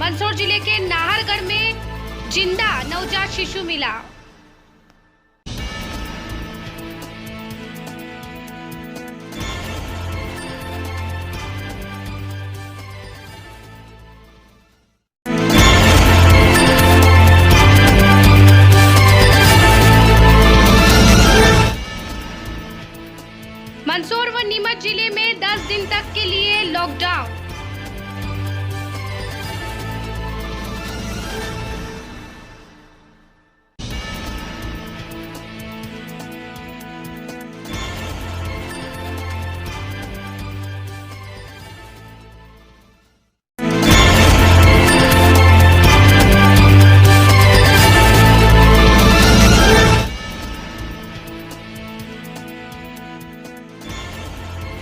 मंदसौर जिले के नाहरगढ़ में जिंदा नवजात शिशु मिला। मंदसौर व नीमच जिले में 10 दिन तक के लिए लॉकडाउन।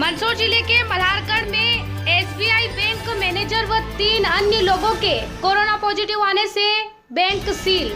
मंदसौर जिले के मल्हारगढ़ में एसबीआई बैंक मैनेजर व 3 अन्य लोगों के कोरोना पॉजिटिव आने से बैंक सील।